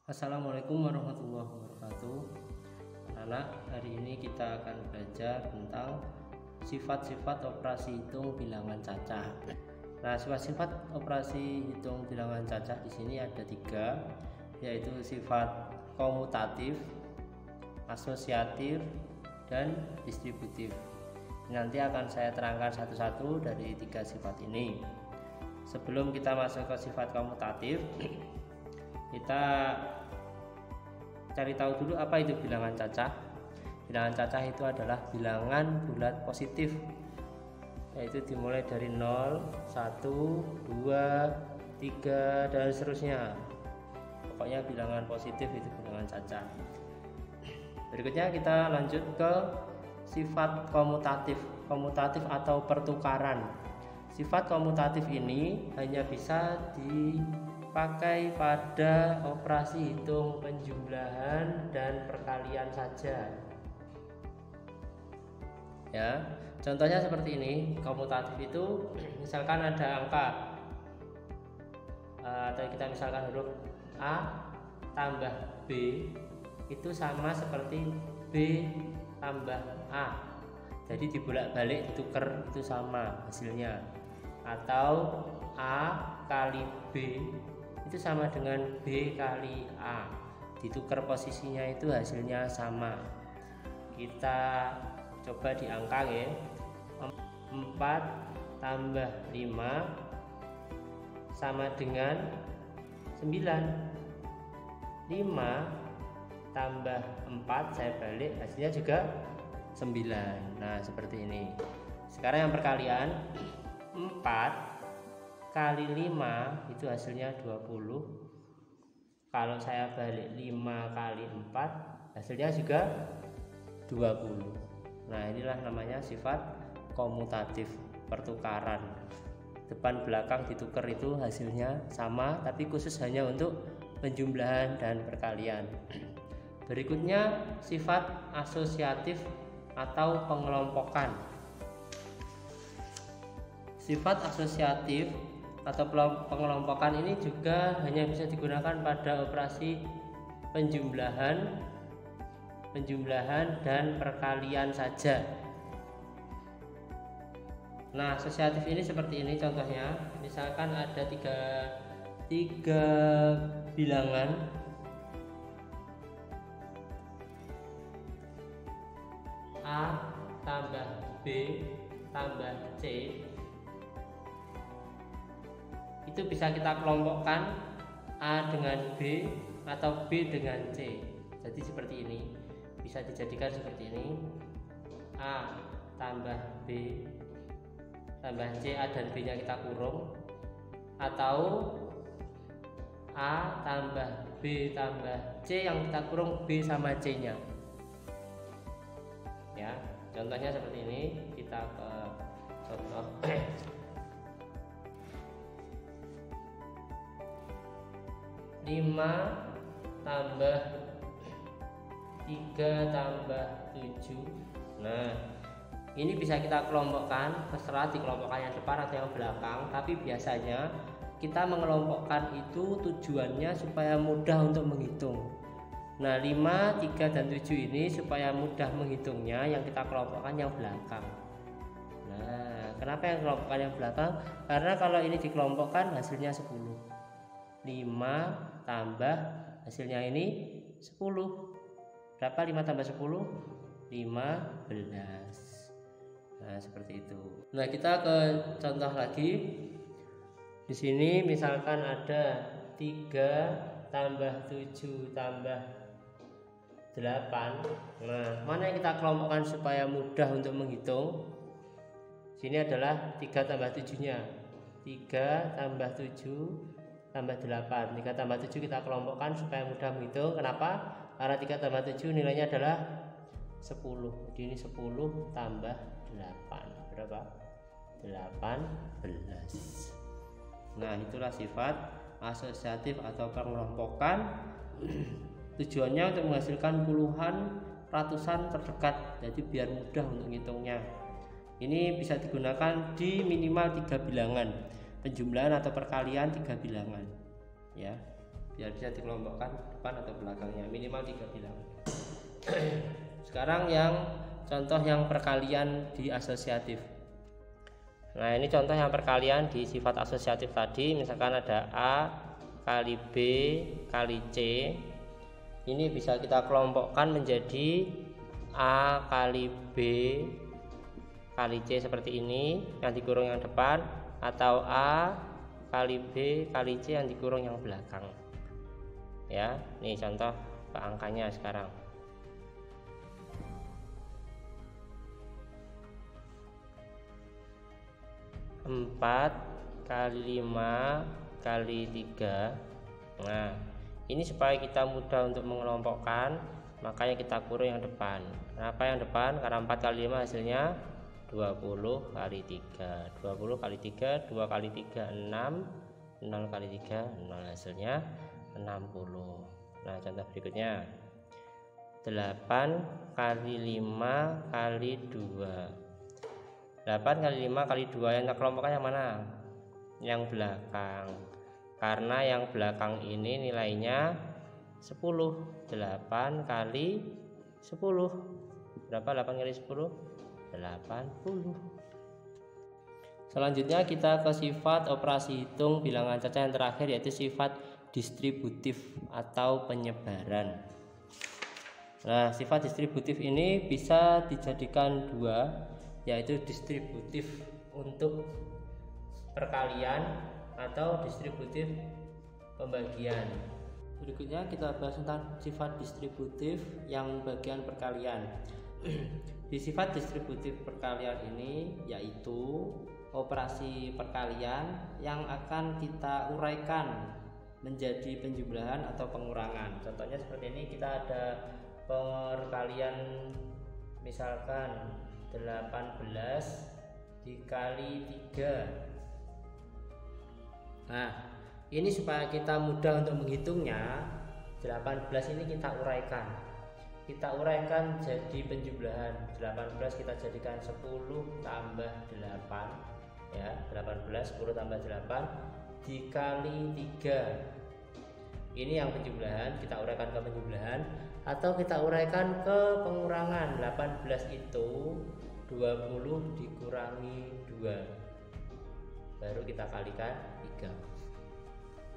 Assalamualaikum warahmatullahi wabarakatuh. Anak, hari ini kita akan belajar tentang sifat-sifat operasi hitung bilangan cacah. Nah, sifat-sifat operasi hitung bilangan cacah di sini ada 3, yaitu sifat komutatif, asosiatif, dan distributif. Nanti akan saya terangkan satu-satu dari 3 sifat ini. Sebelum kita masuk ke sifat komutatif, kita cari tahu dulu apa itu bilangan cacah. Bilangan cacah itu adalah bilangan bulat positif, yaitu dimulai dari 0, 1, 2, 3 dan seterusnya. Pokoknya bilangan positif itu bilangan cacah. Berikutnya kita lanjut ke sifat komutatif. Komutatif atau pertukaran. Sifat komutatif ini hanya bisa dipakai pada operasi hitung penjumlahan dan perkalian saja. Ya, contohnya seperti ini. Komutatif itu misalkan ada angka atau kita misalkan huruf A tambah B itu sama seperti B tambah A. Jadi dibolak-balik ditukar itu sama hasilnya. Atau A kali B itu sama dengan B kali A, ditukar posisinya itu hasilnya sama. Kita coba di angka ya. 4 tambah 5 sama dengan 9. 5 tambah 4 saya balik hasilnya juga 9. Nah, seperti ini. Sekarang yang perkalian, 4 kali 5 itu hasilnya 20. Kalau saya balik 5 kali 4 hasilnya juga 20. Nah, inilah namanya sifat komutatif, pertukaran. Depan belakang ditukar itu hasilnya sama, tapi khusus hanya untuk penjumlahan dan perkalian. Berikutnya sifat asosiatif atau pengelompokan. Sifat asosiatif atau pengelompokan ini juga hanya bisa digunakan pada operasi penjumlahan dan perkalian saja. Nah, asosiatif ini seperti ini contohnya. Misalkan ada tiga bilangan A tambah B tambah C, itu bisa kita kelompokkan A dengan B atau B dengan C. Jadi seperti ini, bisa dijadikan seperti ini: A tambah B tambah C, A dan B nya kita kurung, atau A tambah B tambah C yang kita kurung B sama C nya. Ya, contohnya seperti ini. Kita ke contoh. 5 tambah 3 tambah 7. Nah, ini bisa kita kelompokkan, terserah dikelompokkan yang depan atau yang belakang, tapi biasanya kita mengelompokkan itu tujuannya supaya mudah untuk menghitung. Nah, 5, 3 dan 7 ini supaya mudah menghitungnya yang kita kelompokkan yang belakang. Nah, kenapa yang kelompokkan yang belakang? Karena kalau ini dikelompokkan hasilnya 10. 5 tambah hasilnya ini 10. Berapa 5 tambah 10? 15. Nah, seperti itu. Nah, kita ke contoh lagi. Di sini misalkan ada 3 tambah 7 tambah 8. Nah, mana yang kita kelompokkan supaya mudah untuk menghitung? Sini adalah 3 tambah 7-nya. 3 tambah 7 tambah 8. 3 tambah 7 kita kelompokkan supaya mudah menghitung. Kenapa? Karena 3 tambah 7 nilainya adalah 10. Jadi ini 10 tambah 8. Berapa? 18. Nah, itulah sifat asosiatif atau pengelompokan. Tujuannya untuk menghasilkan puluhan, ratusan terdekat. Jadi biar mudah untuk menghitungnya. Ini bisa digunakan di minimal 3 bilangan. Penjumlahan atau perkalian 3 bilangan, ya. biar bisa dikelompokkan depan atau belakangnya, minimal 3 bilangan. Sekarang yang contoh yang perkalian di asosiatif. Nah, ini contoh yang perkalian di sifat asosiatif tadi. Misalkan ada A kali B kali C. Ini bisa kita kelompokkan menjadi A kali B kali C seperti ini, yang dikurung yang depan, atau A kali B kali C yang dikurung yang belakang. Ya, ini contoh ke angkanya sekarang. Empat kali 5 kali 3. Nah, ini supaya kita mudah untuk mengelompokkan, makanya kita kurung yang depan. Kenapa yang depan? Karena 4 kali 5 hasilnya 20 kali 3. 20 kali 3, 2 kali 3 6, 0 kali 3 0, hasilnya 60. Nah, contoh berikutnya 8 kali 5 kali 2. 8 kali 5 kali 2 yang kita kelompokkan yang mana? Yang belakang. Karena yang belakang ini nilainya 10. 8 kali 10. Berapa 8 kali 10? 80. Selanjutnya kita ke sifat operasi hitung bilangan cacah yang terakhir, yaitu sifat distributif atau penyebaran. Nah, sifat distributif ini bisa dijadikan dua, yaitu distributif untuk perkalian atau distributif pembagian. Berikutnya kita bahas tentang sifat distributif yang bagian perkalian. Di sifat distributif perkalian ini yaitu operasi perkalian yang akan kita uraikan menjadi penjumlahan atau pengurangan. Contohnya seperti ini, kita ada perkalian misalkan 18 dikali 3. Nah, ini supaya kita mudah untuk menghitungnya, 18 ini kita uraikan. Kita uraikan jadi penjumlahan. 18 kita jadikan 10 tambah 8, ya, 18 10 tambah 8 dikali 3. Ini yang penjumlahan, kita uraikan ke penjumlahan, atau kita uraikan ke pengurangan. 18 itu 20 dikurangi 2, baru kita kalikan 3.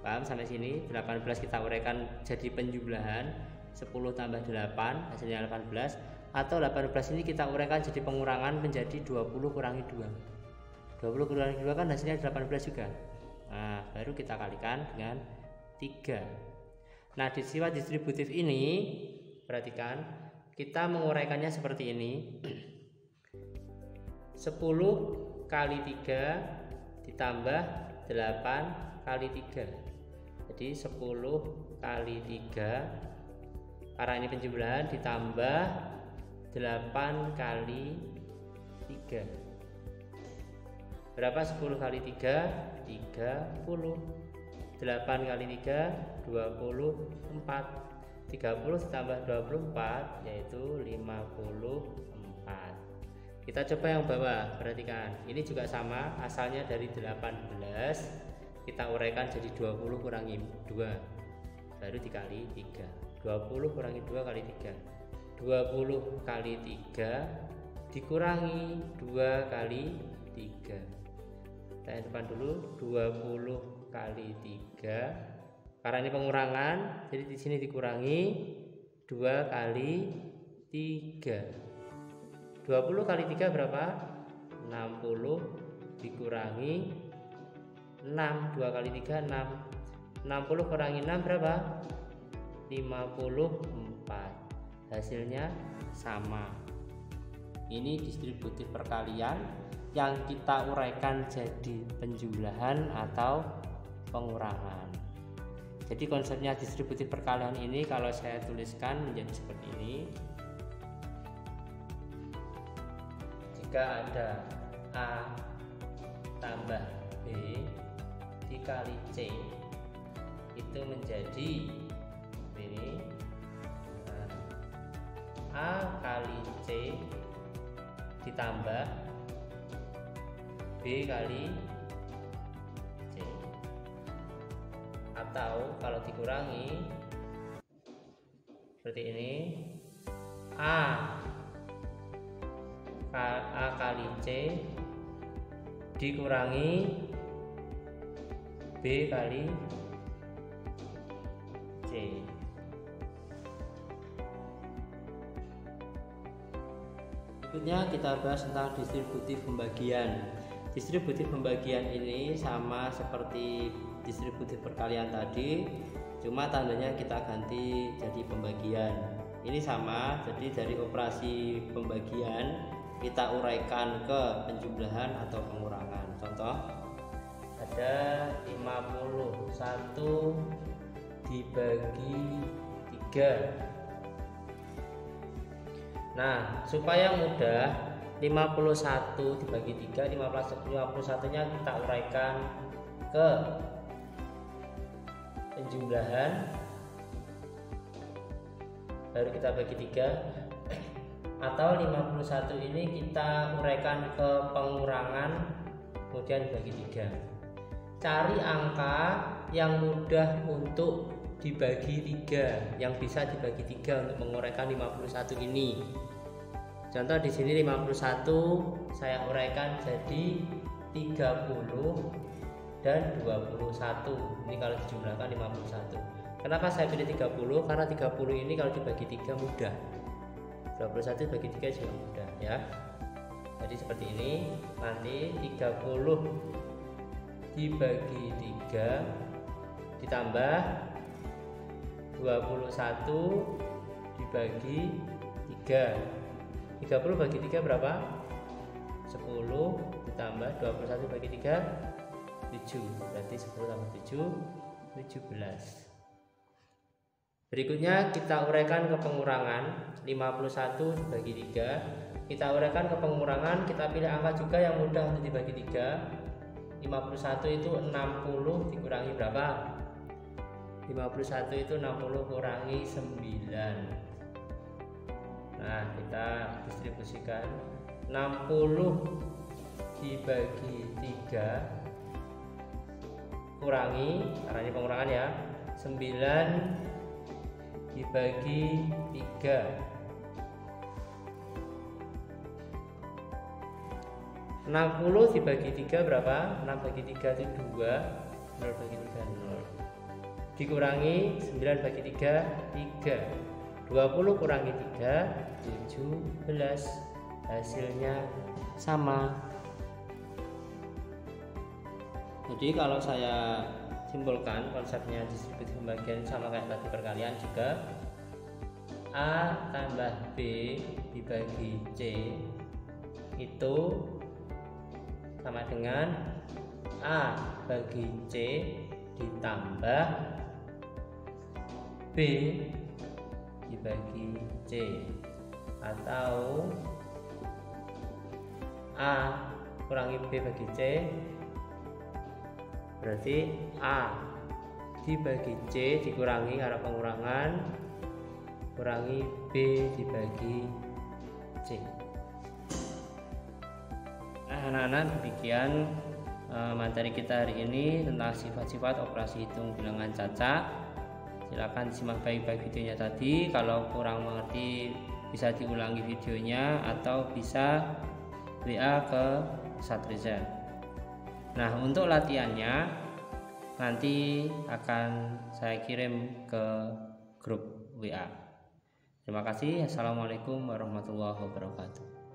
Paham sampai sini? 18 kita uraikan jadi penjumlahan, 10 tambah 8 hasilnya 18, atau 18 ini kita uraikan jadi pengurangan menjadi 20 kurangi 2. 20 kurangi 2 kan hasilnya 18 juga. Nah, baru kita kalikan dengan 3. Nah, di sifat distributif ini perhatikan, kita menguraikannya seperti ini. 10 kali 3 ditambah 8 kali 3. Jadi 10 kali 3, karena ini penjumlahan, ditambah 8 kali 3. Berapa 10 kali 3? 30. 8 kali 3 24. 30 ditambah 24 yaitu 54. Kita coba yang bawah, perhatikan. Ini juga sama, asalnya dari 18 kita uraikan jadi 20 kurangi 2, baru dikali 3. 20 kurangi 2 kali 3. 20 kali 3 dikurangi 2 kali 3. Kita yang depan dulu, 20 kali 3. Karena ini pengurangan, jadi di sini dikurangi 2 kali 3. 20 kali 3 berapa? 60 dikurangi 6. 2 kali 3 6. 60 kurangi 6 berapa? 54. Hasilnya sama. Ini distributif perkalian yang kita uraikan jadi penjumlahan atau pengurangan. Jadi konsepnya distributif perkalian ini kalau saya tuliskan menjadi seperti ini. Jika ada A tambah B dikali C, itu menjadi ini A kali C ditambah B kali C, atau kalau dikurangi seperti ini, A kali C dikurangi B kali C. Berikutnya kita bahas tentang distributif pembagian. Distributif pembagian ini sama seperti distributif perkalian tadi, cuma tandanya kita ganti jadi pembagian. Ini sama, jadi dari operasi pembagian kita uraikan ke penjumlahan atau pengurangan. Contoh, ada 51 dibagi 3. Nah, supaya mudah, 51 dibagi 3, 51-nya kita uraikan ke penjumlahan, baru kita bagi 3, atau 51 ini kita uraikan ke pengurangan, kemudian bagi 3. Cari angka yang mudah untuk dibagi 3, yang bisa dibagi 3 untuk menguraikan 51 ini. Contoh di sini 51 saya uraikan jadi 30 dan 21. Ini kalau dijumlahkan 51. Kenapa saya pilih 30? Karena 30 ini kalau dibagi 3 mudah. 21 bagi 3 juga mudah ya. Jadi seperti ini, nanti 30 dibagi 3 ditambah 21 dibagi 3. 30 bagi 3 berapa? 10 ditambah 21 bagi 3 7. Berarti 10 tambah 7 17. Berikutnya kita uraikan ke pengurangan. 51 dibagi 3. Kita uraikan ke pengurangan, kita pilih angka juga yang mudah untuk dibagi 3. 51 itu 60 dikurangi berapa? 51 itu 60 kurangi 9. Nah, kita distribusikan 60 dibagi 3 kurangi, karena ini pengurangan ya, 9 dibagi 3. 60 dibagi 3 berapa? 6 bagi 3 itu 2, 0 bagi 3 0. Dikurangi 9 bagi 3 3. 20 kurangi 3 17. Hasilnya sama. Jadi kalau saya simpulkan konsepnya distributif pembagian sama kayak tadi perkalian juga. A tambah B dibagi C itu sama dengan A bagi C ditambah B dibagi C, atau A kurangi B bagi C berarti A dibagi C dikurangi karena pengurangan, kurangi B dibagi C. Nah, anak-anak, demikian materi kita hari ini tentang sifat-sifat operasi hitung bilangan cacah. Silakan simak baik-baik videonya tadi. Kalau kurang mengerti bisa diulangi videonya atau bisa WA ke Ustadz Reza. Nah, untuk latihannya nanti akan saya kirim ke grup WA. Terima kasih. Assalamualaikum warahmatullahi wabarakatuh.